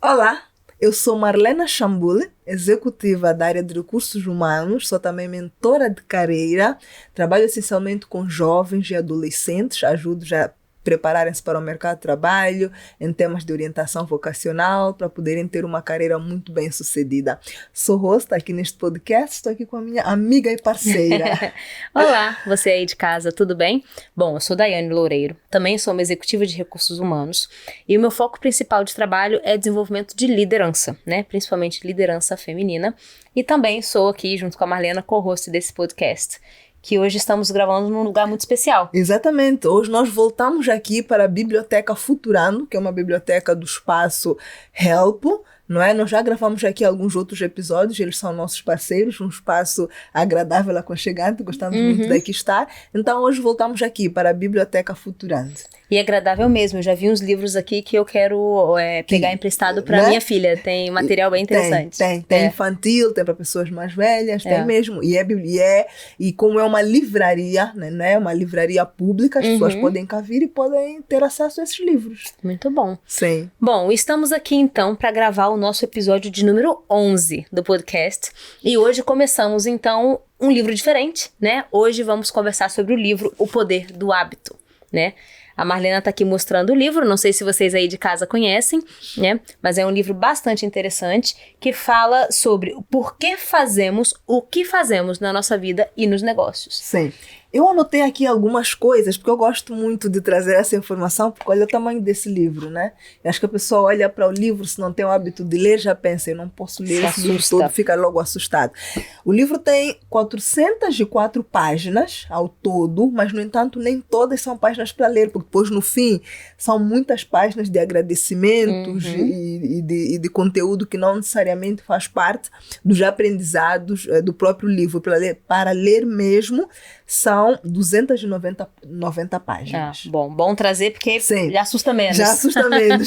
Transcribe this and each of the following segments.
Olá, eu sou Marlena Chambule, executiva da área de recursos humanos, sou também mentora de carreira, trabalho essencialmente com jovens e adolescentes, ajudo a prepararem-se para o mercado de trabalho, em temas de orientação vocacional, para poderem ter uma carreira muito bem sucedida. Sou host aqui neste podcast, estou aqui com a minha amiga e parceira. Olá, você aí de casa, tudo bem? Bom, eu sou Daiane Loureiro, também sou uma executiva de recursos humanos e o meu foco principal de trabalho é desenvolvimento de liderança, né? Principalmente liderança feminina, e também sou aqui, junto com a Marlena, co-host desse podcast, que hoje estamos gravando num lugar muito especial. Exatamente. Hoje nós voltamos aqui para a Biblioteca Futurando, que é uma biblioteca do espaço Help, não é? Nós já gravamos aqui alguns outros episódios, eles são nossos parceiros, um espaço agradável, aconchegante, gostamos muito de aqui estar. Então hoje voltamos aqui para a Biblioteca Futurando. E é agradável mesmo, eu já vi uns livros aqui que eu quero pegar emprestado para né? minha filha, tem material bem interessante. Tem infantil, tem para pessoas mais velhas, tem mesmo, e como é uma livraria, né? Uma livraria pública, as pessoas podem cá vir e podem ter acesso a esses livros. Muito bom. Sim. Bom, estamos aqui então para gravar o nosso episódio de número 11 do podcast, e hoje começamos então um livro diferente, né? Hoje vamos conversar sobre o livro O Poder do Hábito, né? A Marlena tá aqui mostrando o livro, não sei se vocês aí de casa conhecem, né? Mas é um livro bastante interessante que fala sobre o porquê fazemos o que fazemos na nossa vida e nos negócios. Sim. Eu anotei aqui algumas coisas, porque eu gosto muito de trazer essa informação, porque olha o tamanho desse livro, né? Eu acho que a pessoa olha para o livro, se não tem o hábito de ler, já pensa, eu não posso ler esse livro todo, fica logo assustado. O livro tem 404 páginas ao todo, mas, no entanto, nem todas são páginas para ler, porque depois, no fim, são muitas páginas de agradecimentos e de conteúdo que não necessariamente faz parte dos aprendizados do próprio livro. Para ler mesmo, são 290 páginas. Bom trazer, porque Sim, já assusta menos. Já assusta menos.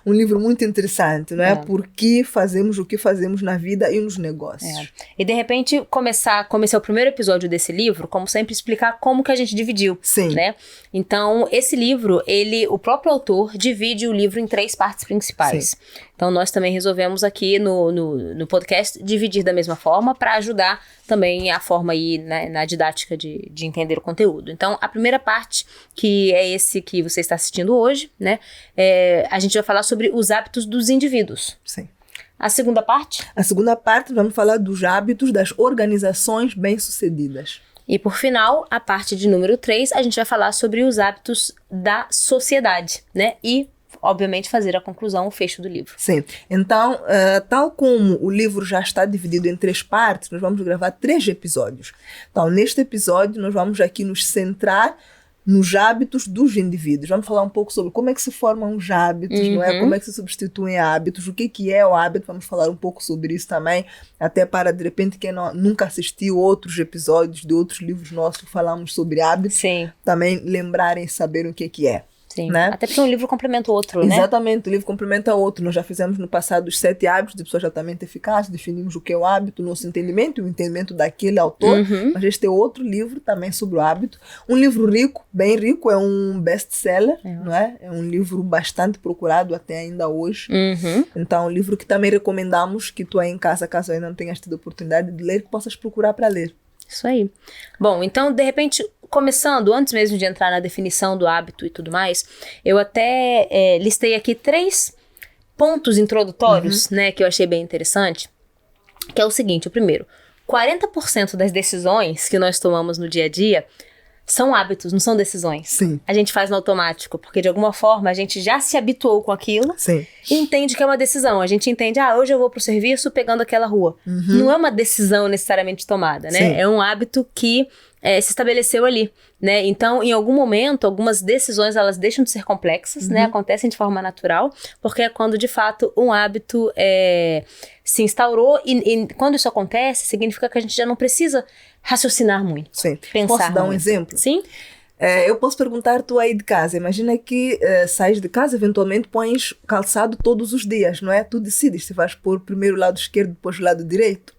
Um livro muito interessante, não é? Por que fazemos o que fazemos na vida e nos negócios. E de repente, como esse é o primeiro episódio desse livro, como sempre, explicar como que a gente dividiu. Sim. Né? Então, esse livro, o próprio autor divide o livro em 3 partes principais. Sim. Então, nós também resolvemos aqui no podcast dividir da mesma forma para ajudar também a forma aí, né, na didática de entender o conteúdo. Então, a primeira parte, que é esse que você está assistindo hoje, né, a gente vai falar sobre os hábitos dos indivíduos. Sim. A segunda parte? A segunda parte, vamos falar dos hábitos das organizações bem-sucedidas. E por final, a parte de número 3, a gente vai falar sobre os hábitos da sociedade, né, e obviamente fazer a conclusão, o fecho do livro. Sim. Então, tal como o livro já está dividido em 3 partes, nós vamos gravar 3 episódios. Então, neste episódio, nós vamos aqui nos centrar nos hábitos dos indivíduos. Vamos falar um pouco sobre como é que se formam os hábitos, não é? Como é que se substituem hábitos, o que é o hábito, vamos falar um pouco sobre isso também, até para, de repente, quem nunca assistiu outros episódios de outros livros nossos que falamos sobre hábitos, sim, também lembrarem e saberem o que é. Sim, né? Até porque um livro complementa o outro, né? Exatamente, o livro complementa o outro. Nós já fizemos no passado os 7 hábitos de pessoas altamente eficazes, definimos o que é o hábito, o nosso entendimento e o entendimento daquele autor, mas este é outro livro também sobre o hábito. Um livro rico, bem rico, é um best-seller, não é? É um livro bastante procurado até ainda hoje. Então, um livro que também recomendamos que tu aí em casa, caso ainda não tenhas tido a oportunidade de ler, que possas procurar para ler. Isso aí. Bom, então, de repente, começando, antes mesmo de entrar na definição do hábito e tudo mais, eu até listei aqui 3 pontos introdutórios, né, que eu achei bem interessante, que é o seguinte: o primeiro, 40% das decisões que nós tomamos no dia a dia são hábitos, não são decisões. Sim. A gente faz no automático, porque de alguma forma a gente já se habituou com aquilo. Sim. E entende que é uma decisão. A gente entende, hoje eu vou pro serviço pegando aquela rua. Não é uma decisão necessariamente tomada, né? Sim. É um hábito que se estabeleceu ali, né? Então, em algum momento, algumas decisões, elas deixam de ser complexas, né? Acontecem de forma natural, porque é quando, de fato, um hábito se instaurou e quando isso acontece, significa que a gente já não precisa raciocinar muito. Sim. Pensar Posso dar um muito. exemplo? Sim. Eu posso perguntar tu aí de casa. Imagina que sais de casa, eventualmente pões calçado todos os dias, não é? Tu decides se vais pôr primeiro o lado esquerdo, depois o lado direito.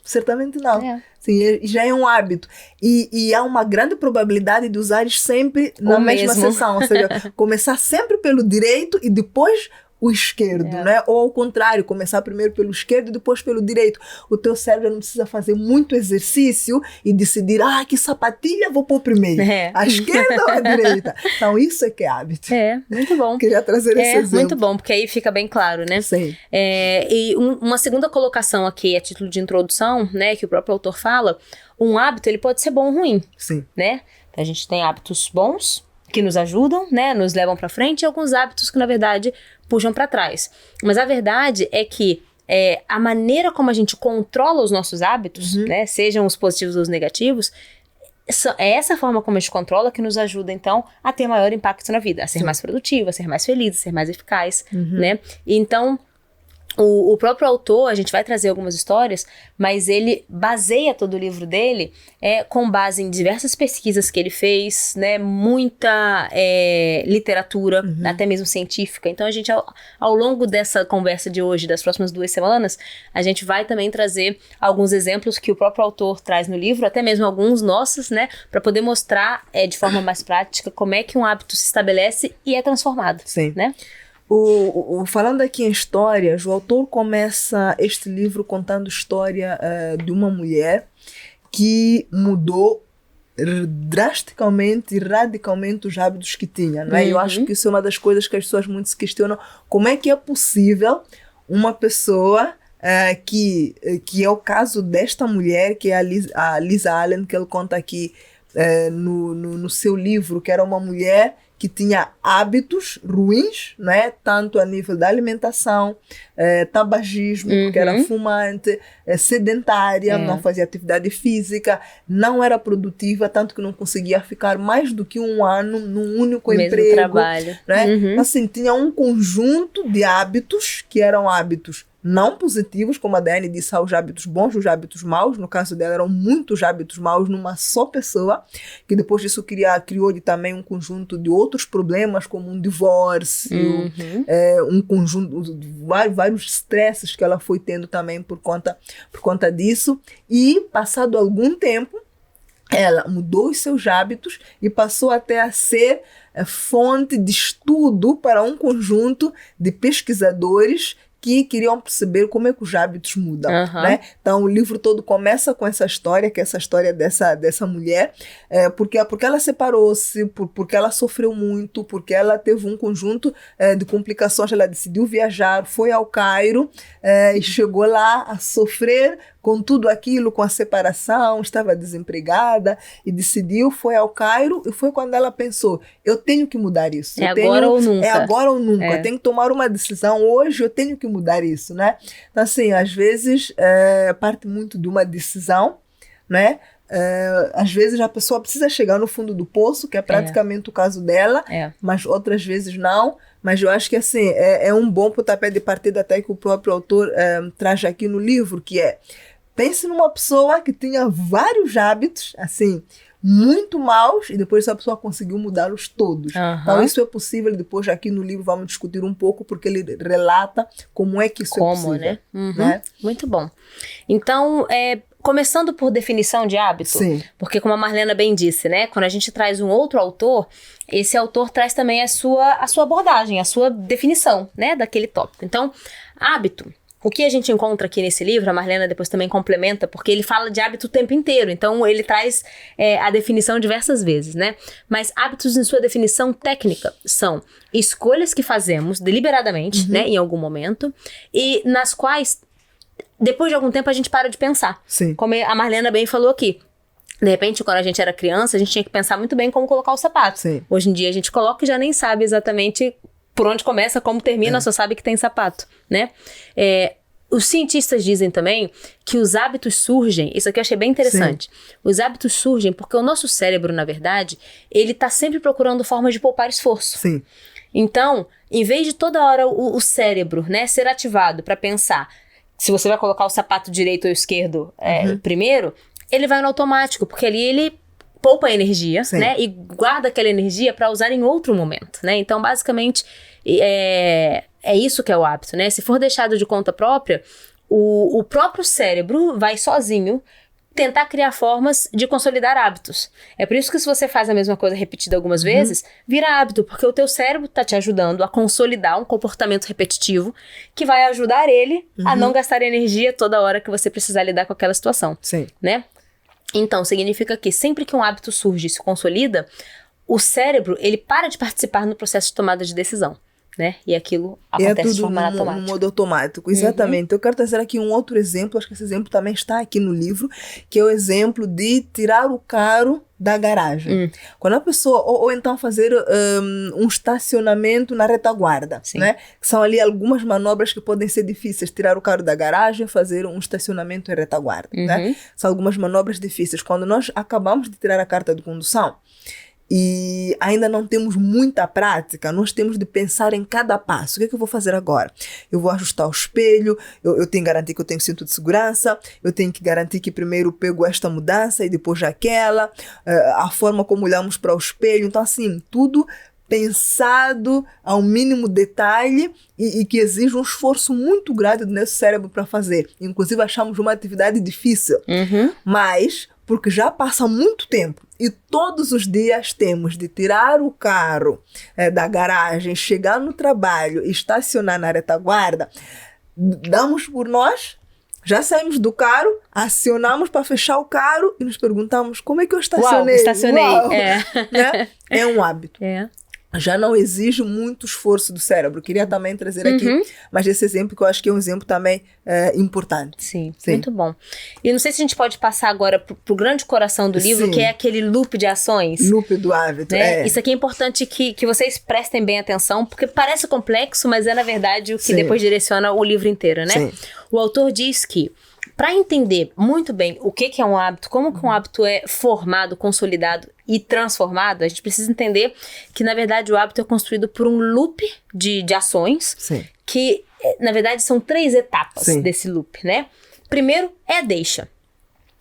Certamente não. Sim, já é um hábito. E há uma grande probabilidade de usares sempre na mesma sessão. Ou seja, começar sempre pelo direito e depois o esquerdo, né? Ou ao contrário, começar primeiro pelo esquerdo e depois pelo direito. O teu cérebro não precisa fazer muito exercício e decidir, que sapatilha vou pôr primeiro, a esquerda ou a direita? Então, isso é que é hábito. Muito bom. Queria trazer esse exemplo. Muito bom, porque aí fica bem claro, né? Sim. E uma segunda colocação aqui, a título de introdução, né, que o próprio autor fala, um hábito, ele pode ser bom ou ruim. Sim. Né? Então, a gente tem hábitos bons, que nos ajudam, né, nos levam para frente, e alguns hábitos que, na verdade, puxam para trás. Mas a verdade é que a maneira como a gente controla os nossos hábitos, né, sejam os positivos ou os negativos, é essa forma como a gente controla que nos ajuda, então, a ter maior impacto na vida, a ser mais produtiva, a ser mais feliz, a ser mais eficaz, né? Então, o próprio autor, a gente vai trazer algumas histórias, mas ele baseia todo o livro dele com base em diversas pesquisas que ele fez, né, muita literatura, até mesmo científica. Então a gente, ao longo dessa conversa de hoje, das próximas 2 semanas, a gente vai também trazer alguns exemplos que o próprio autor traz no livro, até mesmo alguns nossos, né, para poder mostrar de forma mais prática como é que um hábito se estabelece e é transformado. Sim. Né? Falando aqui em histórias, o autor começa este livro contando a história de uma mulher que mudou drasticamente e radicalmente os hábitos que tinha, não é? Eu acho que isso é uma das coisas que as pessoas muito se questionam. Como é que é possível uma pessoa que é o caso desta mulher, que é a Lisa Allen, que ele conta aqui no seu livro, que era uma mulher que tinha hábitos ruins, né? Tanto a nível da alimentação, tabagismo, porque era fumante, sedentária, não fazia atividade física, não era produtiva, tanto que não conseguia ficar mais do que 1 ano num único emprego. Trabalho. Né? Assim, tinha um conjunto de hábitos que eram hábitos não positivos, como a Daiane disse, os hábitos bons, os hábitos maus. No caso dela, eram muitos hábitos maus numa só pessoa, que depois disso criou-lhe também um conjunto de outros problemas, como um divórcio, um conjunto de vários estresses que ela foi tendo também por conta disso. E, passado algum tempo, ela mudou os seus hábitos e passou até a ser fonte de estudo para um conjunto de pesquisadores que queriam perceber como é que os hábitos mudam, né? Então, o livro todo começa com essa história, que é essa história dessa mulher, porque ela separou-se, porque ela sofreu muito, porque ela teve um conjunto de complicações. Ela decidiu viajar, foi ao Cairo e chegou lá a sofrer com tudo aquilo, com a separação, estava desempregada e decidiu, foi ao Cairo, e foi quando ela pensou, eu tenho que mudar isso. Agora ou nunca. É agora ou nunca. Eu tenho que tomar uma decisão hoje, eu tenho que mudar isso, né? Então, assim, às vezes, parte muito de uma decisão, né? Às vezes a pessoa precisa chegar no fundo do poço, que é praticamente o caso dela, mas outras vezes não. Mas eu acho que assim, é um bom pontapé de partida até que o próprio autor traz aqui no livro, que pense numa pessoa que tinha vários hábitos, assim, muito maus, e depois essa pessoa conseguiu mudá-los todos. Então isso é possível, depois aqui no livro vamos discutir um pouco, porque ele relata como é que isso é possível. Né? Muito bom. Então, começando por definição de hábito, porque como a Marlena bem disse, né, quando a gente traz um outro autor, esse autor traz também a sua abordagem, a sua definição, né, daquele tópico. Então, hábito, o que a gente encontra aqui nesse livro, a Marlena depois também complementa, porque ele fala de hábito o tempo inteiro, então ele traz a definição diversas vezes, né? Mas hábitos em sua definição técnica são escolhas que fazemos deliberadamente, né, em algum momento, e nas quais, depois de algum tempo, a gente para de pensar. Como a Marlena bem falou aqui. De repente, quando a gente era criança, a gente tinha que pensar muito bem como colocar o sapato. Hoje em dia, a gente coloca e já nem sabe exatamente por onde começa, como termina, só sabe que tem sapato, né? Os cientistas dizem também que os hábitos surgem, isso aqui eu achei bem interessante, os hábitos surgem porque o nosso cérebro, na verdade, ele tá sempre procurando formas de poupar esforço. Então, em vez de toda hora o cérebro, né, ser ativado para pensar se você vai colocar o sapato direito ou esquerdo primeiro, ele vai no automático, porque ali ele poupa energia, né, e guarda aquela energia para usar em outro momento, né? Então, basicamente, é isso que é o hábito, né? Se for deixado de conta própria, o próprio cérebro vai sozinho tentar criar formas de consolidar hábitos. É por isso que se você faz a mesma coisa repetida algumas vezes, vira hábito, porque o teu cérebro está te ajudando a consolidar um comportamento repetitivo que vai ajudar ele a não gastar energia toda hora que você precisar lidar com aquela situação. Sim. Né? Então, significa que sempre que um hábito surge e se consolida, o cérebro, ele para de participar no processo de tomada de decisão, né? E aquilo acontece de forma automática. No modo automático, exatamente. Eu quero trazer aqui um outro exemplo, acho que esse exemplo também está aqui no livro, que é o exemplo de tirar o carro da garagem. Quando a pessoa, ou então fazer um estacionamento na retaguarda, né? Que são ali algumas manobras que podem ser difíceis. Tirar o carro da garagem, fazer um estacionamento em retaguarda, né? São algumas manobras difíceis. Quando nós acabamos de tirar a carta de condução, e ainda não temos muita prática, nós temos de pensar em cada passo. O que é que eu vou fazer agora? Eu vou ajustar o espelho, eu tenho que garantir que eu tenho cinto de segurança, eu tenho que garantir que primeiro pego esta mudança e depois aquela, a forma como olhamos para o espelho. Então, assim, tudo pensado ao mínimo detalhe e que exige um esforço muito grande do nosso cérebro para fazer. Inclusive, achamos uma atividade difícil, mas porque já passa muito tempo e todos os dias temos de tirar o carro da garagem, chegar no trabalho e estacionar na retaguarda, damos por nós, já saímos do carro, acionamos para fechar o carro e nos perguntamos como é que eu estacionei. Uau, estacionei. Uau. Né? É um hábito. Já não exige muito esforço do cérebro. Queria também trazer aqui, mas esse exemplo que eu acho que é um exemplo também importante. Sim, muito bom. E não sei se a gente pode passar agora pro grande coração do livro, que é aquele loop de ações. Loop do hábito, né? Isso aqui é importante que vocês prestem bem atenção, porque parece complexo, mas é na verdade o que depois direciona o livro inteiro, né? Sim. O autor diz que para entender muito bem o que é um hábito, como que um hábito é formado, consolidado e transformado, a gente precisa entender que, na verdade, o hábito é construído por um loop de ações que, na verdade, são 3 etapas desse loop, né? Primeiro é a deixa.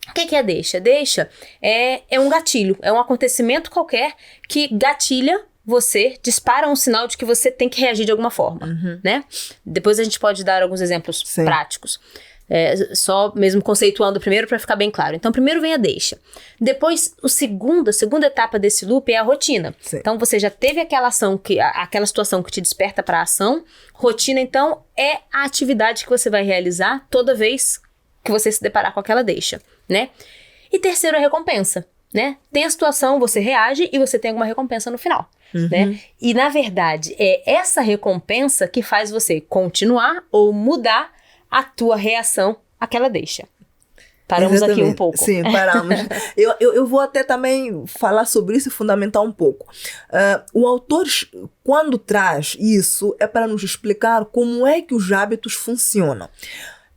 O que é a deixa? Deixa é um gatilho, é um acontecimento qualquer que gatilha você, dispara um sinal de que você tem que reagir de alguma forma, né? Depois a gente pode dar alguns exemplos práticos. Só mesmo conceituando primeiro para ficar bem claro. Então, primeiro vem a deixa. Depois, a segunda etapa desse loop é a rotina. Então, você já teve aquela ação, aquela situação que te desperta para a ação. Rotina, então, é a atividade que você vai realizar toda vez que você se deparar com aquela deixa, né? E terceiro, a recompensa, né? Tem a situação, você reage e você tem alguma recompensa no final, né? E, na verdade, é essa recompensa que faz você continuar ou mudar a tua reação àquela deixa. Paramos aqui um pouco. Sim, paramos. eu vou até também falar sobre isso e fundamentar um pouco. O autor, quando traz isso, é para nos explicar como é que os hábitos funcionam.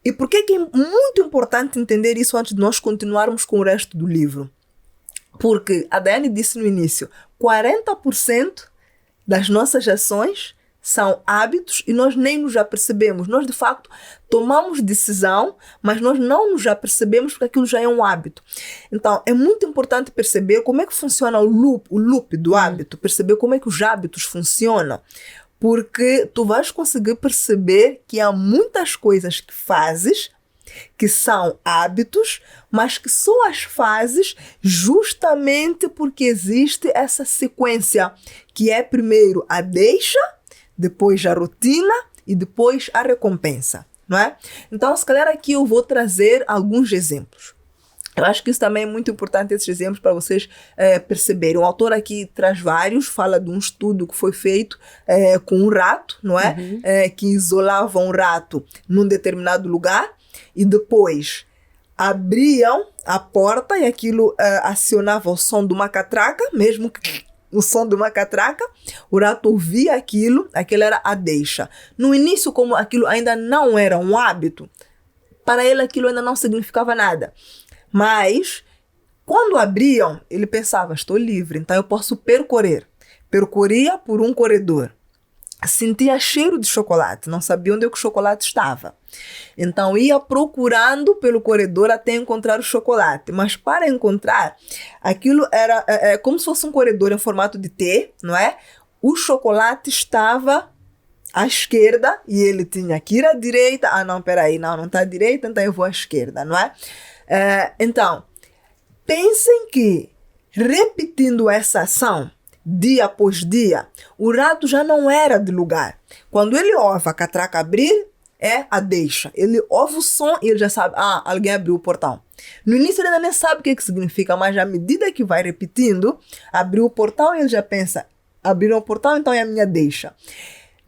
E por que é muito importante entender isso antes de nós continuarmos com o resto do livro? Porque a Daiane disse no início, 40% das nossas ações são hábitos e nós nem nos apercebemos. Nós, de facto, tomamos decisão, mas nós não nos apercebemos porque aquilo já é um hábito. Então, é muito importante perceber como é que funciona o loop do hábito, perceber como é que os hábitos funcionam, porque tu vais conseguir perceber que há muitas coisas que fazes que são hábitos, mas que só as fazes justamente porque existe essa sequência, que é primeiro a deixa, depois a rotina e depois a recompensa, não é? Então, se calhar aqui eu vou trazer alguns exemplos. Eu acho que isso também é muito importante, esses exemplos, para vocês perceberem. O autor aqui traz vários, fala de um estudo que foi feito com um rato, não é? Que isolava um rato num determinado lugar e depois abriam a porta e aquilo acionava o som de uma catraca, mesmo que o som de uma catraca, o rato ouvia aquilo era a deixa. No início, como aquilo ainda não era um hábito, para ele aquilo ainda não significava nada. Mas, quando abriam, ele pensava, estou livre, então eu posso percorrer. Percorria por um corredor. Sentia cheiro de chocolate, não sabia onde é que o chocolate estava. Então ia procurando pelo corredor até encontrar o chocolate. Mas para encontrar, aquilo era como se fosse um corredor em formato de T, não é? O chocolate estava à esquerda e ele tinha que ir à direita. Ah, não, peraí, não está à direita, então eu vou à esquerda, não é? Então, Pensem que, repetindo essa ação, dia após dia, o rato já não era de lugar. Quando ele ouve a catraca abrir, é a deixa. Ele ouve o som e ele já sabe, alguém abriu o portão. No início ele ainda nem sabe o que significa, mas à medida que vai repetindo, abriu o portão e ele já pensa, abriram o portão, então é a minha deixa.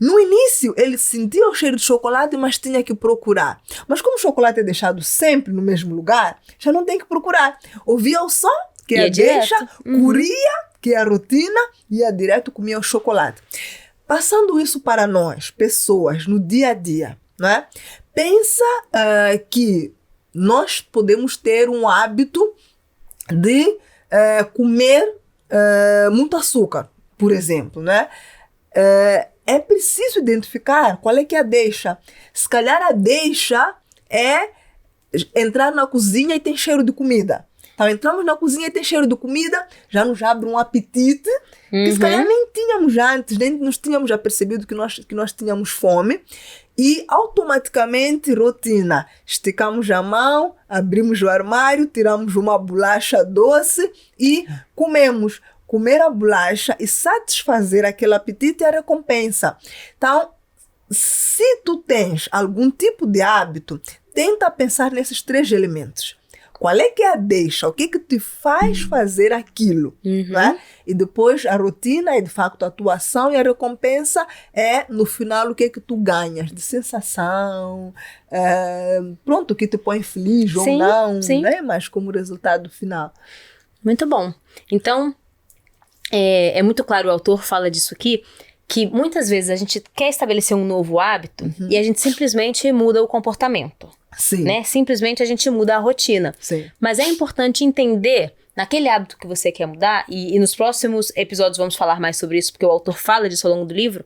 No início, ele sentia o cheiro de chocolate, mas tinha que procurar. Mas como o chocolate é deixado sempre no mesmo lugar, já não tem que procurar. Ouvia o som, que é a deixa, corria, que é a rotina, e ia direto comia o chocolate. Passando isso para nós, pessoas, no dia a dia, né? Pensa que nós podemos ter um hábito de comer muito açúcar, por exemplo, né? É preciso identificar qual é que é a deixa. Se calhar a deixa é entrar na cozinha e tem cheiro de comida. Então entramos na cozinha e tem cheiro de comida, já nos abre um apetite, que se calhar nem tínhamos antes, nem nos tínhamos já percebido que nós tínhamos fome. E automaticamente, rotina, esticamos a mão, abrimos o armário, tiramos uma bolacha doce e comemos. Comer a bolacha e satisfazer aquele apetite é a recompensa. Então, se tu tens algum tipo de hábito, tenta pensar nesses 3 elementos. Qual é que é a deixa? O que te faz fazer aquilo? Né? E depois a rotina é de facto a tua ação e a recompensa é no final o que tu ganhas de sensação, pronto, que te põe feliz ou não, né? Mas como resultado final. Muito bom. Então, é muito claro, o autor fala disso aqui, que muitas vezes a gente quer estabelecer um novo hábito e a gente simplesmente muda o comportamento. Sim. Né? Simplesmente a gente muda a rotina. Sim. Mas é importante entender, naquele hábito que você quer mudar, e nos próximos episódios vamos falar mais sobre isso, porque o autor fala disso ao longo do livro,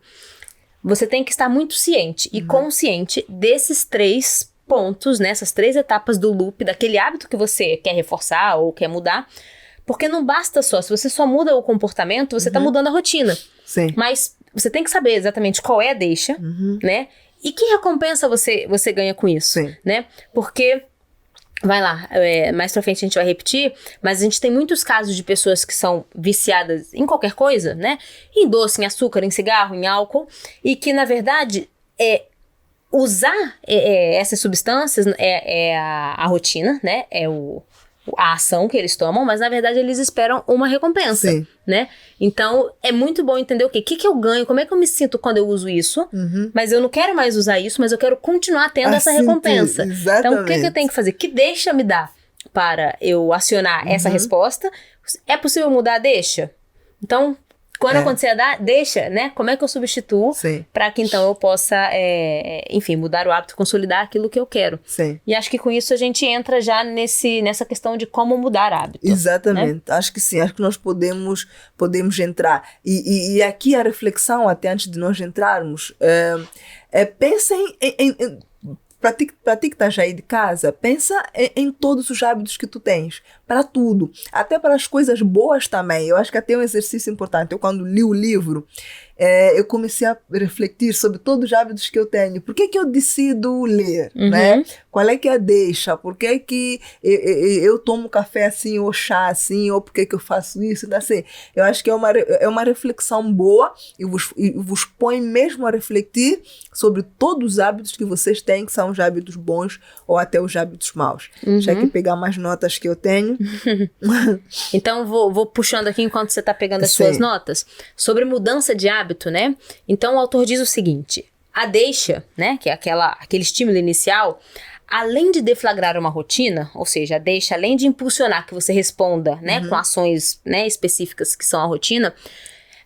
você tem que estar muito ciente e consciente desses 3 pontos, né? Essas 3 etapas do loop, daquele hábito que você quer reforçar ou quer mudar, porque não basta só, se você só muda o comportamento, você está mudando a rotina. Sim. Mas você tem que saber exatamente qual é a deixa, né? E que recompensa você ganha com isso, Sim. né? Porque, vai lá, mais pra frente a gente vai repetir, mas a gente tem muitos casos de pessoas que são viciadas em qualquer coisa, né? Em doce, em açúcar, em cigarro, em álcool, e que, na verdade, usar essas substâncias é a rotina, né? É a ação que eles tomam, mas na verdade eles esperam uma recompensa, Sim. né? Então é muito bom entender o que eu ganho, como é que eu me sinto quando eu uso isso, mas eu não quero mais usar isso, mas eu quero continuar tendo essa recompensa. Exatamente. Então o que eu tenho que fazer? Que deixa me dá para eu acionar essa resposta? É possível mudar a deixa? Então, quando acontecer a deixa, né? Como é que eu substituo para que então eu possa, enfim, mudar o hábito, consolidar aquilo que eu quero. Sim. E acho que com isso a gente entra já nessa questão de como mudar hábito. Exatamente. Né? Acho que sim, acho que nós podemos entrar. E aqui a reflexão, até antes de nós entrarmos, pensem para ti que estás aí de casa, pensa em todos os hábitos que tu tens, para tudo, até para as coisas boas também. Eu acho que até um exercício importante. Eu, quando li o livro, eu comecei a refletir sobre todos os hábitos que eu tenho. Por que eu decido ler? Né? Qual é que é a deixa? Por que eu tomo café assim, ou chá assim, ou por que eu faço isso? Então, assim, eu acho que é uma reflexão boa e vos põe mesmo a refletir sobre todos os hábitos que vocês têm, que são os hábitos bons ou até os hábitos maus. Deixa aqui pegar mais notas que eu tenho. Então, vou puxando aqui enquanto você está pegando as suas notas. Sobre mudança de hábito, né? Então, o autor diz o seguinte: a deixa, né? Que é aquele estímulo inicial, além de deflagrar uma rotina, ou seja, a deixa, além de impulsionar que você responda, né? Com ações, né, específicas que são a rotina,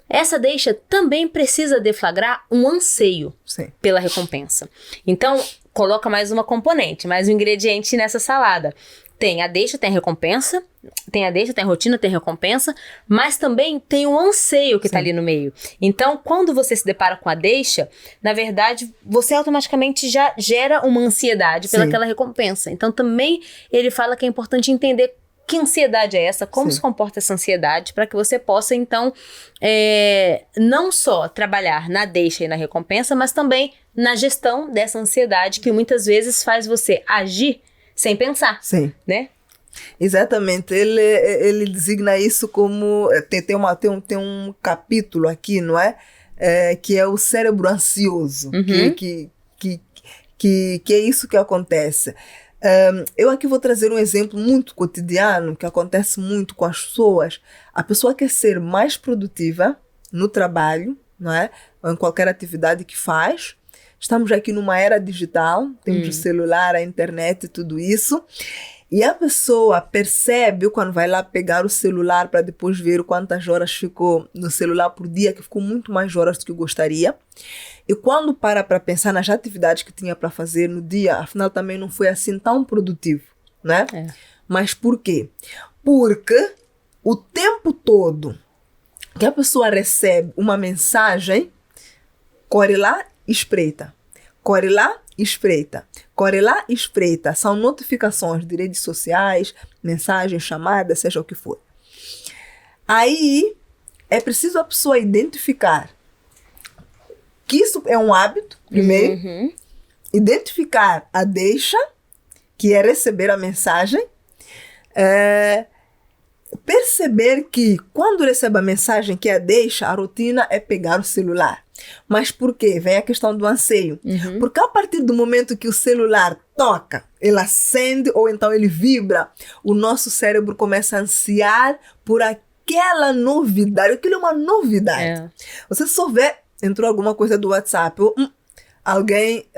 essa deixa também precisa deflagrar um anseio pela recompensa. Então, coloca mais uma componente, mais um ingrediente nessa salada. Tem a deixa, tem a recompensa, tem a deixa, tem a rotina, tem a recompensa, mas também tem o anseio que está ali no meio. Então, quando você se depara com a deixa, na verdade, você automaticamente já gera uma ansiedade pelaquela recompensa. Então, também ele fala que é importante entender que ansiedade é essa, como se comporta essa ansiedade, para que você possa, então, não só trabalhar na deixa e na recompensa, mas também na gestão dessa ansiedade, que muitas vezes faz você agir sem pensar, né? Exatamente, ele designa isso como, tem um capítulo aqui, não é? Que é o cérebro ansioso, que é isso que acontece. Eu aqui vou trazer um exemplo muito cotidiano, que acontece muito com as pessoas. A pessoa quer ser mais produtiva no trabalho, não é? Ou em qualquer atividade que faz. Estamos aqui numa era digital, temos o celular, a internet e tudo isso. E a pessoa percebe quando vai lá pegar o celular para depois ver quantas horas ficou no celular por dia, que ficou muito mais horas do que gostaria. E quando para pensar nas atividades que tinha para fazer no dia, afinal também não foi assim tão produtivo, né? Mas por quê? Porque o tempo todo que a pessoa recebe uma mensagem, corre lá, espreita. Corre lá, espreita. Corre lá, espreita. São notificações de redes sociais, mensagens, chamadas, seja o que for. Aí é preciso a pessoa identificar que isso é um hábito, primeiro. Identificar a deixa, que é receber a mensagem. Perceber que quando recebe a mensagem que é a deixa, a rotina é pegar o celular. Mas por quê? Vem a questão do anseio. Porque a partir do momento que o celular toca, ele acende ou então ele vibra, o nosso cérebro começa a ansiar por aquela novidade. Aquilo é uma novidade. Você só vê, entrou alguma coisa do WhatsApp, ou, alguém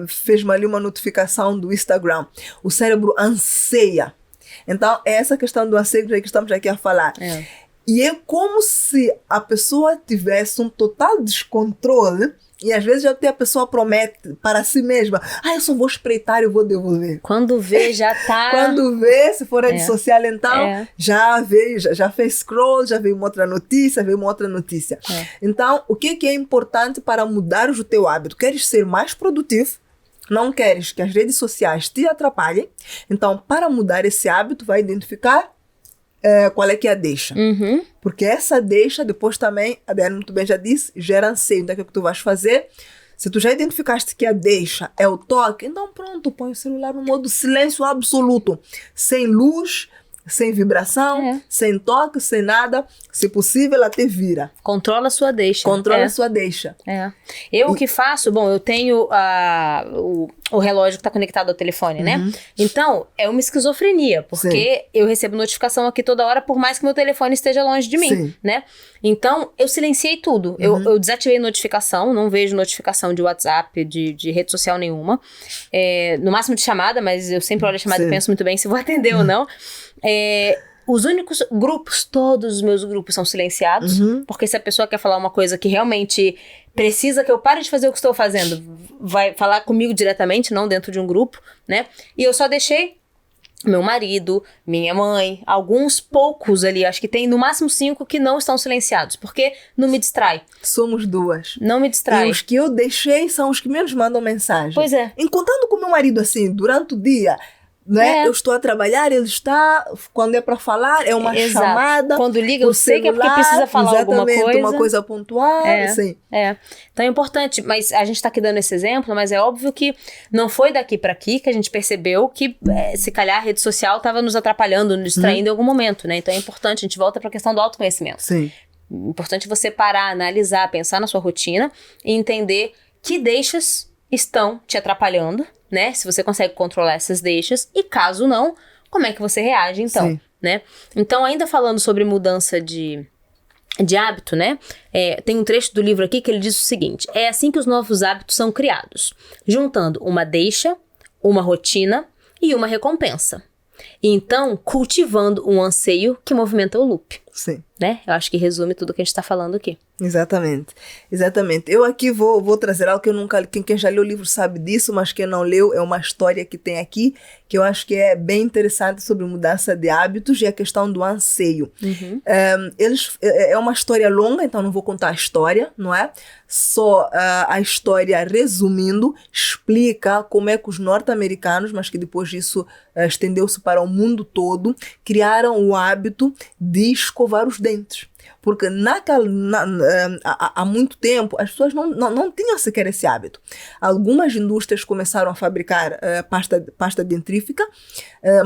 fez-me ali uma notificação do Instagram. O cérebro anseia. Então, é essa questão do anseio que estamos aqui a falar. E é como se a pessoa tivesse um total descontrole, e às vezes até a pessoa promete para si mesma, eu só vou espreitar e eu vou devolver. Quando vê, já tá... Quando vê, se for rede social, então, já veio, já fez scroll, já veio uma outra notícia, Então, o que é importante para mudar o teu hábito? Queres ser mais produtivo? Não queres que as redes sociais te atrapalhem? Então, para mudar esse hábito, vai identificar qual é que é a deixa. Porque essa deixa, depois também, a Diana muito bem já disse, gera anseio. Então, o que tu vais fazer? Se tu já identificaste que a deixa é o toque, então pronto, põe o celular no modo silêncio absoluto. Sem luz, sem vibração, sem toque, sem nada. Se possível, até vira. Controla a sua deixa. Controla a sua deixa. Eu o que faço, eu tenho o relógio que está conectado ao telefone, né? Então, é uma esquizofrenia, porque eu recebo notificação aqui toda hora, por mais que meu telefone esteja longe de mim, né? Então, eu silenciei tudo. Eu desativei notificação, não vejo notificação de WhatsApp, de rede social nenhuma. No máximo de chamada, mas eu sempre olho a chamada e penso muito bem se vou atender ou não. Os únicos grupos, todos os meus grupos são silenciados, porque se a pessoa quer falar uma coisa que realmente precisa que eu pare de fazer o que estou fazendo, vai falar comigo diretamente, não dentro de um grupo, né? E eu só deixei meu marido, minha mãe, alguns poucos ali, acho que tem no máximo 5 que não estão silenciados, porque não me distrai. Somos 2. Não me distrai. E os que eu deixei são os que menos mandam mensagem. Pois é. Encontrando com meu marido assim, durante o dia, né? Eu estou a trabalhar, ele está, quando é para falar, é uma chamada. Quando liga, eu sei que é porque precisa falar alguma coisa. Uma coisa pontual, assim. Então é importante, mas a gente está aqui dando esse exemplo, mas é óbvio que não foi daqui para aqui que a gente percebeu que, se calhar, a rede social estava nos atrapalhando, nos distraindo em algum momento, né? Então é importante, a gente volta para a questão do autoconhecimento. Sim. Importante você parar, analisar, pensar na sua rotina e entender que deixas estão te atrapalhando, né? Se você consegue controlar essas deixas, e caso não, como é que você reage então, né? Então, ainda falando sobre mudança de hábito, né? Tem um trecho do livro aqui que ele diz o seguinte: é assim que os novos hábitos são criados, juntando uma deixa, uma rotina e uma recompensa. E então, cultivando um anseio que movimenta o loop. Sim. Né? Eu acho que resume tudo que a gente está falando aqui. Exatamente. Eu aqui vou trazer algo que eu nunca... Quem já leu o livro sabe disso, mas quem não leu, é uma história que tem aqui, que eu acho que é bem interessante sobre mudança de hábitos e a questão do anseio. É uma história longa, então não vou contar a história, não é? Só a história, resumindo, explica como é que os norte-americanos, mas que depois disso estendeu-se para o mundo todo, criaram o hábito de escovar os dentes. Porque há muito tempo as pessoas não tinham sequer esse hábito. Algumas indústrias começaram a fabricar pasta dentrífica,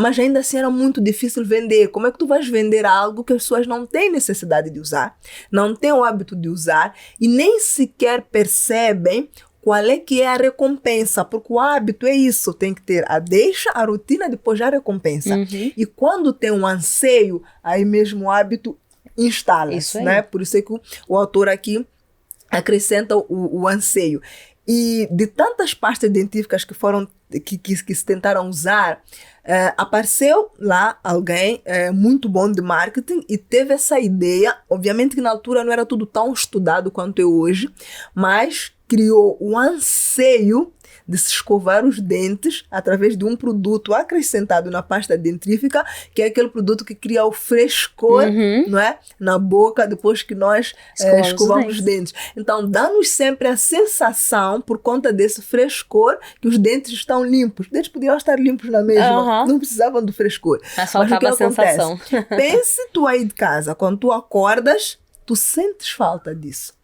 mas ainda assim era muito difícil vender. Como é que tu vais vender algo que as pessoas não têm necessidade de usar, não têm o hábito de usar e nem sequer percebem qual é que é a recompensa? Porque o hábito é isso, tem que ter a deixa, a rotina, depois a recompensa. E quando tem um anseio, aí mesmo o hábito instala-se, né? Por isso é que o autor aqui acrescenta o anseio. E de tantas pastas dentíficas que se tentaram usar, apareceu lá alguém muito bom de marketing e teve essa ideia. Obviamente que na altura não era tudo tão estudado quanto é hoje, mas criou o anseio de se escovar os dentes através de um produto acrescentado na pasta dentrífica, que é aquele produto que cria o frescor, não é? Na boca depois que nós escovamos os dentes. Então, dá-nos sempre a sensação, por conta desse frescor, que os dentes estão limpos. Os dentes podiam estar limpos na mesma, não precisavam do frescor. Mas faltava a sensação. Pense tu aí de casa, quando tu acordas, tu sentes falta disso.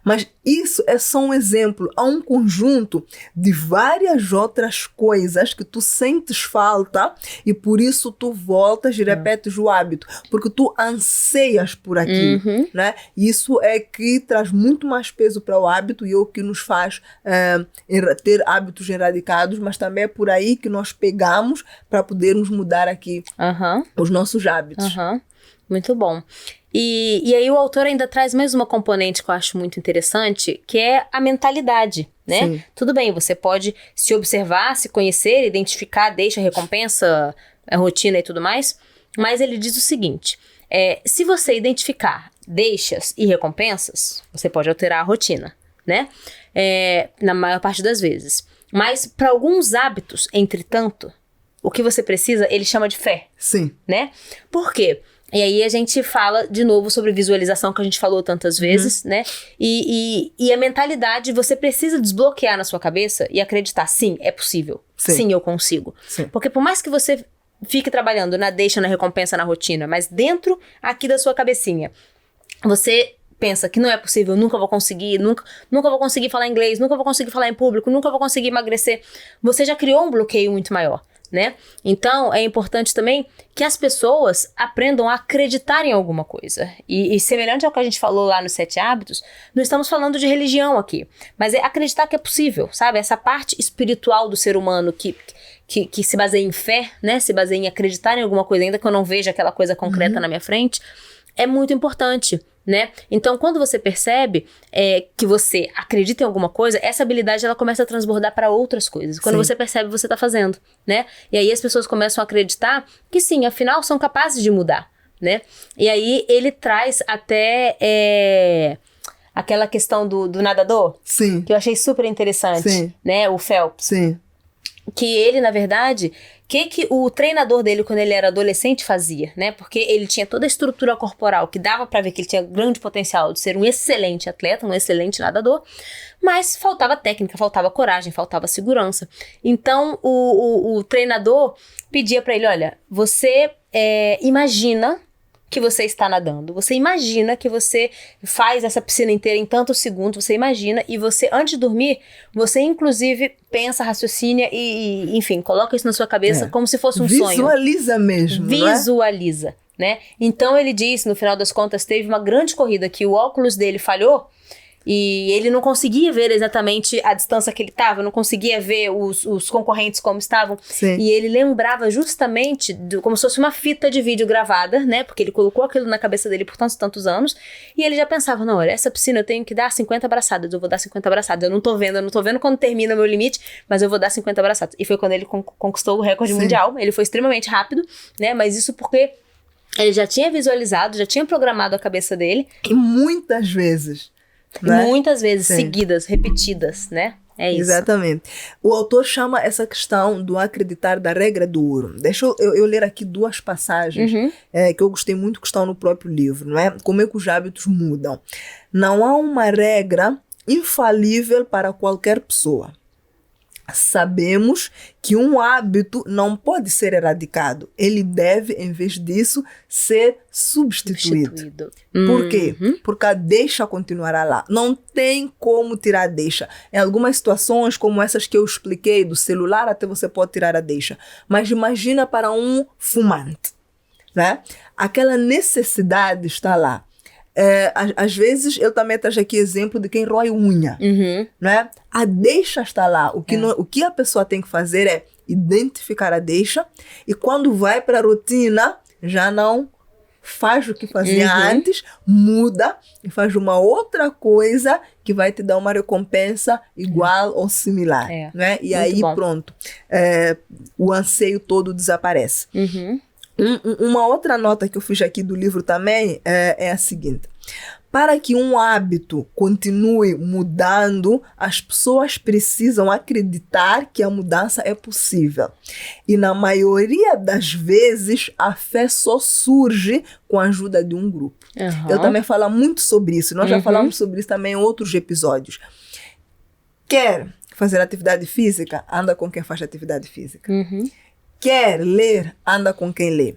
Mas isso é só um exemplo. Há um conjunto de várias outras coisas que tu sentes falta e por isso tu voltas e repetes o hábito. Porque tu anseias por aquilo. Né? Isso é que traz muito mais peso para o hábito e é o que nos faz ter hábitos erradicados, mas também é por aí que nós pegamos para podermos mudar aqui os nossos hábitos. Muito bom. E aí o autor ainda traz mais uma componente que eu acho muito interessante, que é a mentalidade, né? Sim. Tudo bem, você pode se observar, se conhecer, identificar, deixa, recompensa, a rotina e tudo mais, mas ele diz o seguinte, se você identificar deixas e recompensas, você pode alterar a rotina, né? Na maior parte das vezes. Mas para alguns hábitos, entretanto, o que você precisa, ele chama de fé. Sim. Né? Por quê? E aí a gente fala de novo sobre visualização, que a gente falou tantas vezes, né? E a mentalidade, você precisa desbloquear na sua cabeça e acreditar, sim, é possível. Sim, eu consigo. Sim. Porque por mais que você fique trabalhando na deixa, na recompensa, na rotina, mas dentro aqui da sua cabecinha, você pensa que não é possível, nunca vou conseguir, nunca vou conseguir falar inglês, nunca vou conseguir falar em público, nunca vou conseguir emagrecer. Você já criou um bloqueio muito maior. Né? Então, é importante também que as pessoas aprendam a acreditar em alguma coisa. E semelhante ao que a gente falou lá nos 7 hábitos, não estamos falando de religião aqui, mas é acreditar que é possível, sabe? Essa parte espiritual do ser humano que se baseia em fé, né? Se baseia em acreditar em alguma coisa, ainda que eu não veja aquela coisa concreta na minha frente, é muito importante. Né? Então, quando você percebe que você acredita em alguma coisa, essa habilidade ela começa a transbordar para outras coisas. Quando você percebe, você está fazendo, né? E aí as pessoas começam a acreditar que sim, afinal, são capazes de mudar, né? E aí ele traz até aquela questão do nadador, sim, que eu achei super interessante, sim, né? O Phelps. Sim. Que ele, na verdade, que o treinador dele, quando ele era adolescente, fazia, né? Porque ele tinha toda a estrutura corporal que dava pra ver que ele tinha grande potencial de ser um excelente atleta, um excelente nadador, mas faltava técnica, faltava coragem, faltava segurança. Então, o treinador pedia pra ele, olha, você imagina que você está nadando, você imagina que você faz essa piscina inteira em tantos segundos, você imagina, e você, antes de dormir, você inclusive pensa, raciocina e enfim, coloca isso na sua cabeça como se fosse um sonho. Visualiza mesmo, Visualiza, né? Então ele disse, no final das contas, teve uma grande corrida que o óculos dele falhou, e ele não conseguia ver exatamente a distância que ele estava, não conseguia ver os concorrentes como estavam. Sim. E ele lembrava justamente como se fosse uma fita de vídeo gravada, né? Porque ele colocou aquilo na cabeça dele por tantos anos. E ele já pensava, não, olha, essa piscina eu tenho que dar 50 abraçadas, eu vou dar 50 abraçadas. Eu não tô vendo quando termina o meu limite, mas eu vou dar 50 abraçadas. E foi quando ele conquistou o recorde mundial. Ele foi extremamente rápido, né? Mas isso porque ele já tinha visualizado, já tinha programado a cabeça dele. E muitas vezes... Né? Muitas vezes, seguidas, repetidas, né? É isso. Exatamente. O autor chama essa questão do acreditar da regra do ouro. Deixa eu ler aqui 2 passagens que eu gostei muito, que estão no próprio livro, não é? Como é que os hábitos mudam. Não há uma regra infalível para qualquer pessoa. sabemos que um hábito não pode ser eradicado. Ele deve, em vez disso, ser substituído. Por quê? Porque a deixa continuará lá. Não tem como tirar a deixa. Em algumas situações, como essas que eu expliquei, do celular, até você pode tirar a deixa. Mas imagina para um fumante, né? Aquela necessidade está lá. Às vezes, eu também trago aqui exemplo de quem rói unha. Né? A deixa está lá. O que a pessoa tem que fazer é identificar a deixa e quando vai para a rotina, já não faz o que fazia antes, muda e faz uma outra coisa que vai te dar uma recompensa igual ou similar. Né? E aí, pronto, o anseio todo desaparece. Uma outra nota que eu fiz aqui do livro também é a seguinte. Para que um hábito continue mudando, as pessoas precisam acreditar que a mudança é possível. E na maioria das vezes, a fé só surge com a ajuda de um grupo. Eu também falo muito sobre isso. Nós já falamos sobre isso também em outros episódios. Quer fazer atividade física? Anda com quem faz atividade física. Quer ler? Anda com quem lê.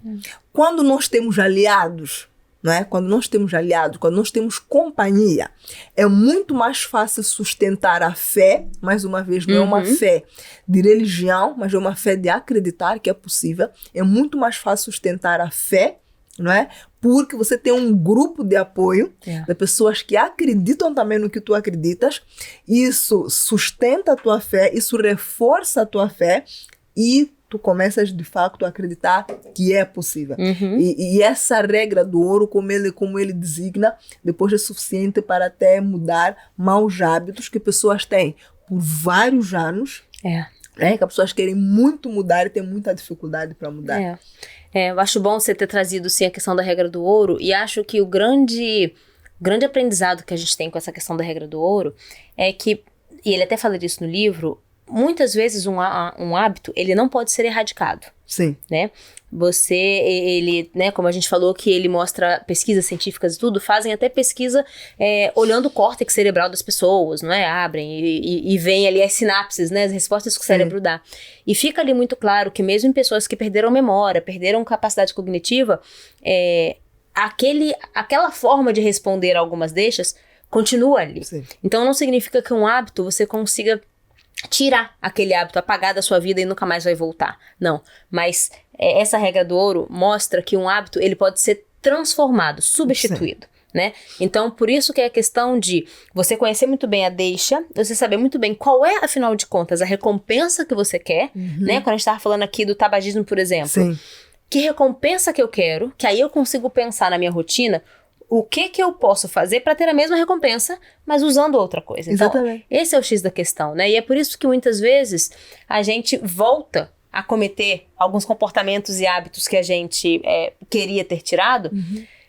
Quando nós temos aliados, não é? Quando nós temos companhia, é muito mais fácil sustentar a fé. Mais uma vez, não é uma fé de religião, mas é uma fé de acreditar que é possível. É muito mais fácil sustentar a fé, não é? Porque você tem um grupo de apoio de pessoas que acreditam também no que tu acreditas. Isso sustenta a tua fé, isso reforça a tua fé e tu começas de facto a acreditar que é possível. E essa regra do ouro, como ele designa, depois é suficiente para até mudar maus hábitos que pessoas têm por vários anos. Que as pessoas querem muito mudar e têm muita dificuldade para mudar. Eu acho bom você ter trazido sim a questão da regra do ouro, e acho que o grande aprendizado que a gente tem com essa questão da regra do ouro é que, e ele até fala disso no livro, muitas vezes um hábito, ele não pode ser erradicado. Sim. Né? Ele, né, como a gente falou que ele mostra pesquisas científicas e tudo, fazem até pesquisa olhando o córtex cerebral das pessoas, não é? Abrem e veem ali as sinapses, né, as respostas que o cérebro dá. E fica ali muito claro que mesmo em pessoas que perderam memória, perderam capacidade cognitiva, aquela forma de responder a algumas deixas continua ali. Sim. Então não significa que um hábito você consiga tirar aquele hábito, apagar da sua vida e nunca mais vai voltar. Não, mas essa regra do ouro mostra que um hábito ele pode ser transformado, substituído. Né? Então, por isso que é a questão de você conhecer muito bem a deixa, você saber muito bem qual é, afinal de contas, a recompensa que você quer, né? Quando a gente estava falando aqui do tabagismo, por exemplo. Sim. Que recompensa que eu quero, que aí eu consigo pensar na minha rotina o que eu posso fazer para ter a mesma recompensa, mas usando outra coisa. Então, exatamente. Esse é o X da questão, né? E é por isso que muitas vezes a gente volta a cometer alguns comportamentos e hábitos que a gente queria ter tirado.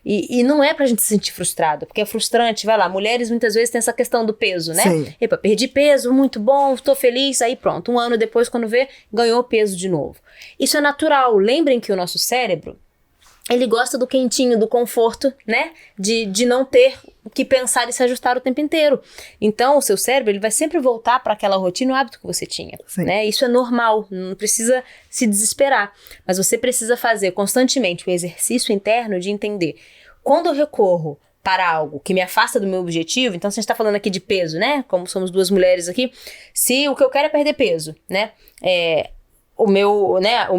E não é pra gente se sentir frustrado, porque é frustrante, vai lá, mulheres muitas vezes têm essa questão do peso, né? Sim. Epa, perdi peso, muito bom, tô feliz, aí pronto, um ano depois, quando vê, ganhou peso de novo. Isso é natural, lembrem que o nosso cérebro, ele gosta do quentinho, do conforto, né? De não ter que pensar e se ajustar o tempo inteiro. Então, o seu cérebro, ele vai sempre voltar para aquela rotina, o hábito que você tinha, né? Isso é normal, não precisa se desesperar. Mas você precisa fazer constantemente o exercício interno de entender. Quando eu recorro para algo que me afasta do meu objetivo, então se a gente está falando aqui de peso, né? Como somos duas mulheres aqui, se o que eu quero é perder peso, né?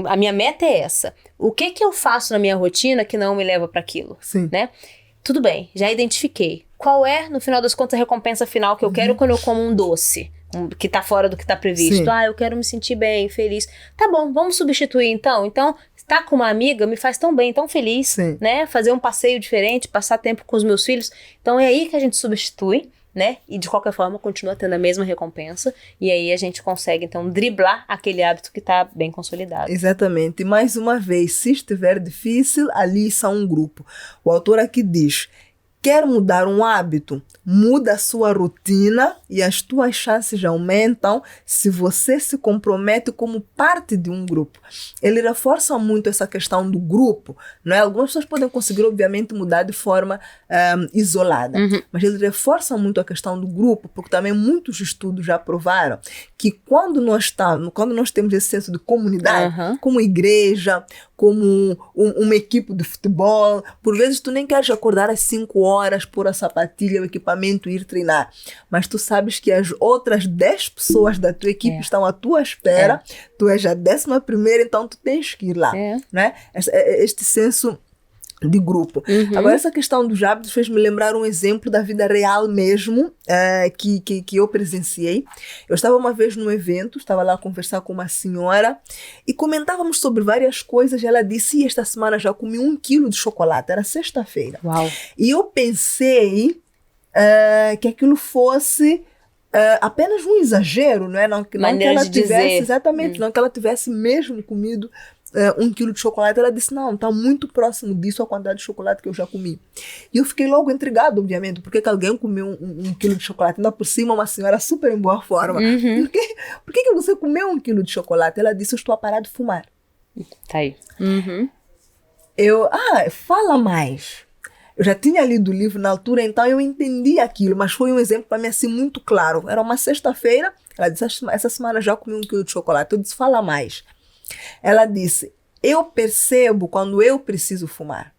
A minha meta é essa. O que eu faço na minha rotina que não me leva para aquilo, né? Tudo bem, já identifiquei. Qual é, no final das contas, a recompensa final que eu quero quando eu como um doce, que tá fora do que tá previsto? Eu quero me sentir bem, feliz. Tá bom, vamos substituir então? Então, estar com uma amiga me faz tão bem, tão feliz, né? Fazer um passeio diferente, passar tempo com os meus filhos. Então, é aí que a gente substitui, né? E de qualquer forma continua tendo a mesma recompensa, e aí a gente consegue então driblar aquele hábito que está bem consolidado. Exatamente. E mais uma vez, se estiver difícil, aliça um grupo. O autor aqui diz: Quer mudar um hábito? Muda a sua rotina e as tuas chances aumentam se você se compromete como parte de um grupo. Ele reforça muito essa questão do grupo, não é? Algumas pessoas podem conseguir, obviamente, mudar de forma isolada, mas ele reforça muito a questão do grupo, porque também muitos estudos já provaram que quando nós temos esse senso de comunidade, como igreja, como uma equipe de futebol, por vezes tu nem queres acordar às 5 horas, pôr a sapatilha, o equipamento e ir treinar, mas tu sabes que as outras 10 pessoas da tua equipe estão à tua espera, tu és a 11ª, então tu tens que ir lá, né? Este senso de grupo. Agora, essa questão dos hábitos fez-me lembrar um exemplo da vida real mesmo, que eu presenciei. Eu estava uma vez num evento, estava lá a conversar com uma senhora e comentávamos sobre várias coisas. Ela disse, esta semana já comi 1 quilo de chocolate, era sexta-feira. Uau. E eu pensei que aquilo fosse apenas um exagero, não é? Não que ela tivesse, exatamente, não que ela tivesse mesmo comido 1 quilo de chocolate. Ela disse, não, está muito próximo disso a quantidade de chocolate que eu já comi. E eu fiquei logo intrigada, obviamente, porque que alguém comeu 1 quilo de chocolate, ainda por cima uma senhora super em boa forma. Por que você comeu 1 quilo de chocolate? Ela disse, eu estou a parar de fumar. Tá aí. Fala mais. Eu já tinha lido o livro na altura, então eu entendi aquilo, mas foi um exemplo para mim assim muito claro. Era uma sexta-feira, ela disse, essa semana já comi 1 quilo de chocolate. Eu disse, fala mais. Ela disse, eu percebo quando eu preciso fumar.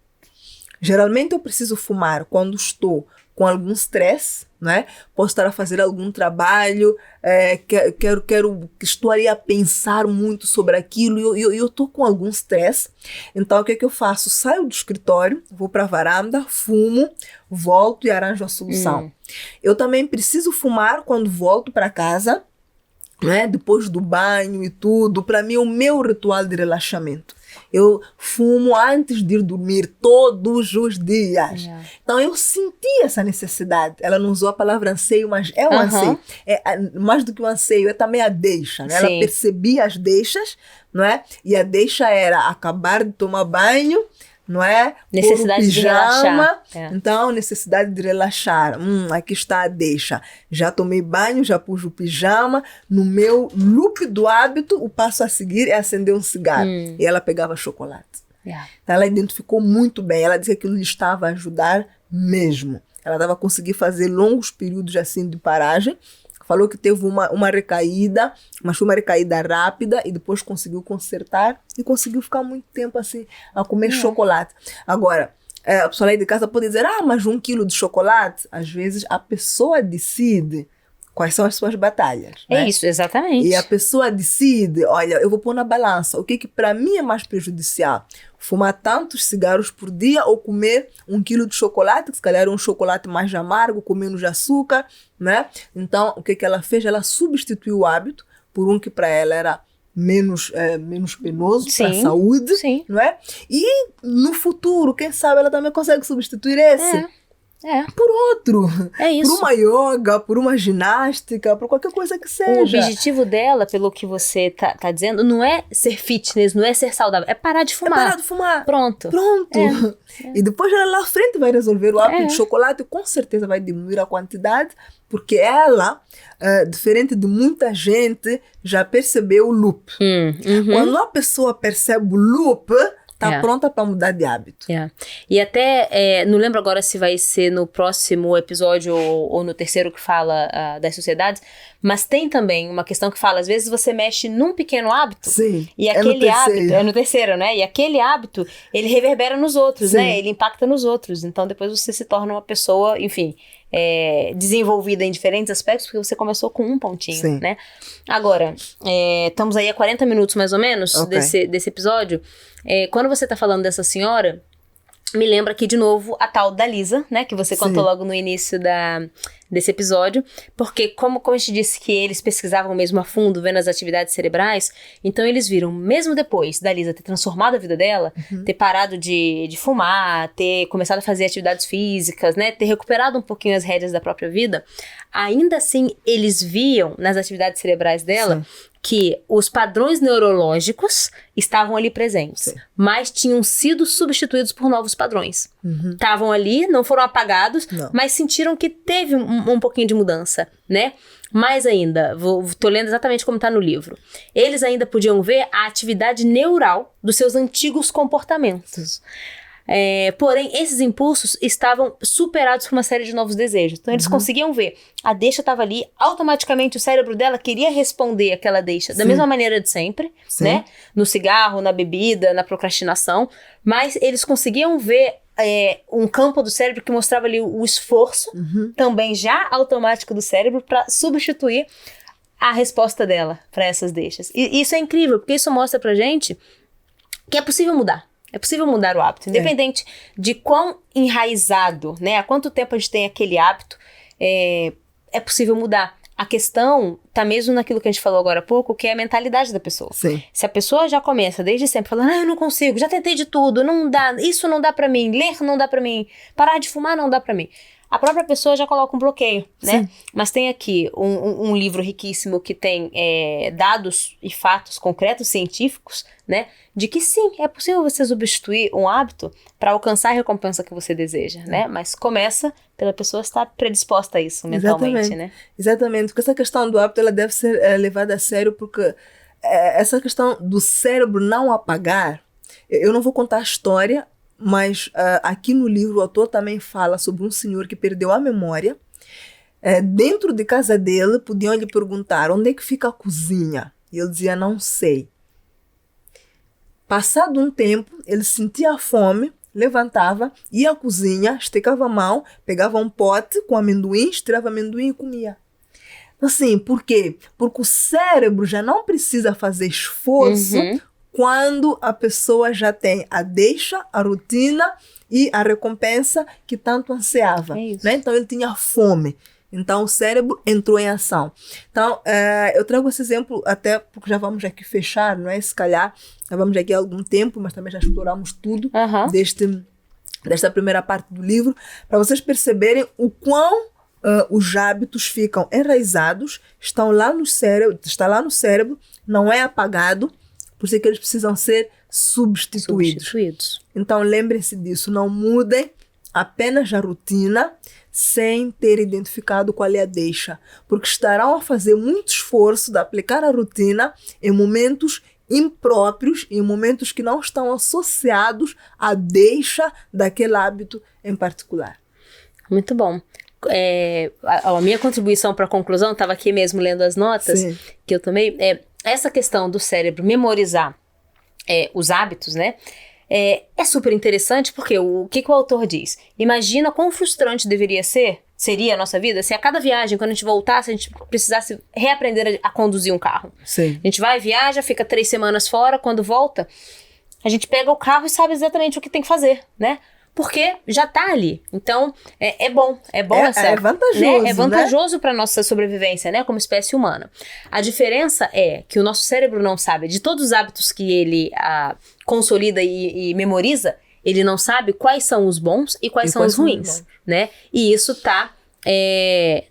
Geralmente eu preciso fumar quando estou com algum stress, né? Posso estar a fazer algum trabalho, estou ali a pensar muito sobre aquilo e eu estou com algum stress. Então o que eu faço? Saio do escritório, vou para a varanda, fumo, volto e arranjo a solução. Eu também preciso fumar quando volto para casa, né? Depois do banho e tudo. Para mim é o meu ritual de relaxamento. Eu fumo antes de ir dormir todos os dias. Então eu senti essa necessidade. Ela não usou a palavra anseio, mas é um anseio. Mais do que um anseio, é também a deixa, né? Ela percebia as deixas, não é? E a deixa era acabar de tomar banho, não é? Necessidade de relaxar. Então, necessidade de relaxar. Aqui está a deixa. Já tomei banho, já pus o pijama. No meu loop do hábito, o passo a seguir é acender um cigarro. E ela pegava chocolate. Então, ela identificou muito bem. Ela disse que aquilo lhe estava a ajudar mesmo. Ela estava a conseguir fazer longos períodos assim de paragem. Falou que teve uma recaída, mas foi uma recaída rápida e depois conseguiu consertar e conseguiu ficar muito tempo assim a comer chocolate. Agora, a pessoa aí de casa pode dizer, mas 1 quilo de chocolate? Às vezes a pessoa decide quais são as suas batalhas. É isso, exatamente. E a pessoa decide, olha, eu vou pôr na balança, o que para mim é mais prejudicial? Fumar tantos cigarros por dia ou comer 1 quilo de chocolate, que se calhar é um chocolate mais amargo, com menos açúcar, né? Então, o que ela fez? Ela substituiu o hábito por um que para ela era menos penoso para a saúde, não é? E no futuro, quem sabe ela também consegue substituir esse. Por outro, por uma yoga, por uma ginástica, por qualquer coisa que seja. O objetivo dela, pelo que você tá dizendo, não é ser fitness, não é ser saudável, é parar de fumar. É parar de fumar. Pronto. E depois ela lá à frente vai resolver o hábito de chocolate, com certeza vai diminuir a quantidade, porque ela, diferente de muita gente, já percebeu o loop. Quando a pessoa percebe o loop, tá pronta para mudar de hábito. E até, não lembro agora se vai ser no próximo episódio ou no terceiro que fala das sociedades, mas tem também uma questão que fala, às vezes você mexe num pequeno hábito, e aquele hábito, é no terceiro, né? E aquele hábito, ele reverbera nos outros, né? Ele impacta nos outros. Então depois você se torna uma pessoa, enfim, desenvolvida em diferentes aspectos, porque você começou com um pontinho, né? Agora, estamos aí a 40 minutos mais ou menos desse episódio. Quando você tá falando dessa senhora, me lembra aqui de novo a tal da Lisa, né? Que você contou logo no início desse episódio. Porque como a gente disse que eles pesquisavam mesmo a fundo, vendo as atividades cerebrais, então eles viram, mesmo depois da Lisa ter transformado a vida dela, ter parado de fumar, ter começado a fazer atividades físicas, né? Ter recuperado um pouquinho as rédeas da própria vida, ainda assim eles viam nas atividades cerebrais dela que os padrões neurológicos estavam ali presentes, Sim. mas tinham sido substituídos por novos padrões. Estavam ali, não foram apagados, Não. mas sentiram que teve um pouquinho de mudança, né? Mais ainda, tô lendo exatamente como está no livro. Eles ainda podiam ver a atividade neural dos seus antigos comportamentos. Porém, esses impulsos estavam superados por uma série de novos desejos. Então, eles conseguiam ver. A deixa estava ali, automaticamente o cérebro dela queria responder aquela deixa da mesma maneira de sempre, né? No cigarro, na bebida, na procrastinação. Mas eles conseguiam ver um campo do cérebro que mostrava ali o esforço, também já automático do cérebro, para substituir a resposta dela para essas deixas. E isso é incrível, porque isso mostra pra gente que é possível mudar. É possível mudar o hábito, independente de quão enraizado, né? Há quanto tempo a gente tem aquele hábito, é possível mudar. A questão tá mesmo naquilo que a gente falou agora há pouco, que é a mentalidade da pessoa. Sim. Se a pessoa já começa desde sempre falando, eu não consigo, já tentei de tudo, não dá, isso não dá pra mim, ler não dá pra mim, parar de fumar não dá pra mim. A própria pessoa já coloca um bloqueio, né? Sim. Mas tem aqui um livro riquíssimo que tem dados e fatos concretos, científicos, né? De que sim, é possível você substituir um hábito para alcançar a recompensa que você deseja, né? Mas começa pela pessoa estar predisposta a isso mentalmente, né? Exatamente, porque essa questão do hábito ela deve ser levada a sério, porque essa questão do cérebro não apagar, eu não vou contar a história, mas aqui no livro o autor também fala sobre um senhor que perdeu a memória. Dentro de casa dele, podiam lhe perguntar onde é que fica a cozinha. E ele dizia, não sei. Passado um tempo, ele sentia fome, levantava, ia à cozinha, esticava a mão, pegava um pote com amendoim, tirava amendoim e comia. Assim, por quê? Porque o cérebro já não precisa fazer esforço quando a pessoa já tem a deixa, a rotina e a recompensa que tanto ansiava. Né? Então, ele tinha fome. Então, o cérebro entrou em ação. Então, eu trago esse exemplo até porque já vamos aqui fechar, não é? Se calhar, já vamos aqui há algum tempo, mas também já exploramos tudo desta primeira parte do livro, para vocês perceberem o quão os hábitos ficam enraizados, está lá no cérebro, não é apagado, por isso que eles precisam ser substituídos. Então, lembrem-se disso, não mudem apenas a rotina sem ter identificado qual é a deixa, porque estarão a fazer muito esforço de aplicar a rotina em momentos impróprios, em momentos que não estão associados à deixa daquele hábito em particular. Muito bom. A minha contribuição para a conclusão, estava aqui mesmo lendo as notas que eu tomei, essa questão do cérebro memorizar os hábitos, né? É super interessante porque o que o autor diz? Imagina quão frustrante seria a nossa vida se a cada viagem, quando a gente voltasse, a gente precisasse reaprender a conduzir um carro. Sim. A gente vai, viaja, fica 3 semanas fora, quando volta, a gente pega o carro e sabe exatamente o que tem que fazer, né? Porque já tá ali. Então, é bom é vantajoso, né? É vantajoso para nossa sobrevivência, né? Como espécie humana. A diferença é que o nosso cérebro não sabe, de todos os hábitos que ele consolida e memoriza, ele não sabe quais são os bons e quais são os ruins, né? E isso tá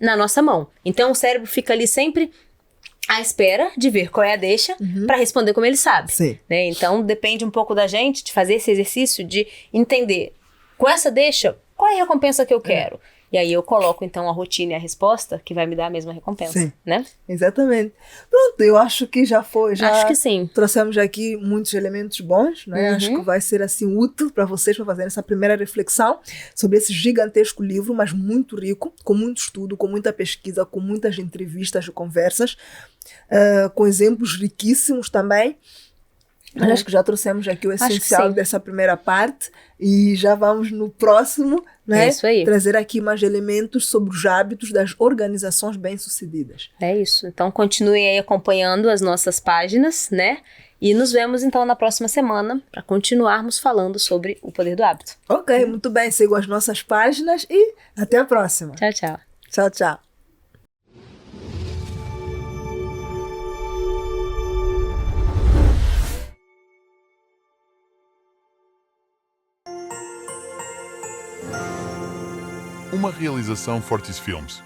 na nossa mão. Então, o cérebro fica ali sempre à espera de ver qual é a deixa para responder como ele sabe. Né? Então, depende um pouco da gente de fazer esse exercício de entender, com essa deixa, qual é a recompensa que eu quero? E aí eu coloco, então, a rotina e a resposta que vai me dar a mesma recompensa, né? Exatamente. Pronto, eu acho que já foi. Acho que sim. Trouxemos aqui muitos elementos bons, né? Acho que vai ser, assim, útil para vocês, para fazerem essa primeira reflexão sobre esse gigantesco livro, mas muito rico, com muito estudo, com muita pesquisa, com muitas entrevistas e conversas, com exemplos riquíssimos também. Mas acho que já trouxemos aqui o essencial dessa primeira parte e já vamos no próximo, né? Isso aí. Trazer aqui mais elementos sobre os hábitos das organizações bem-sucedidas. É isso. Então continuem aí acompanhando as nossas páginas, né? E nos vemos então na próxima semana para continuarmos falando sobre o poder do hábito. Ok, muito bem. Sigam as nossas páginas e até a próxima. Tchau, tchau. Tchau, tchau. Uma realização Fortis Filmes.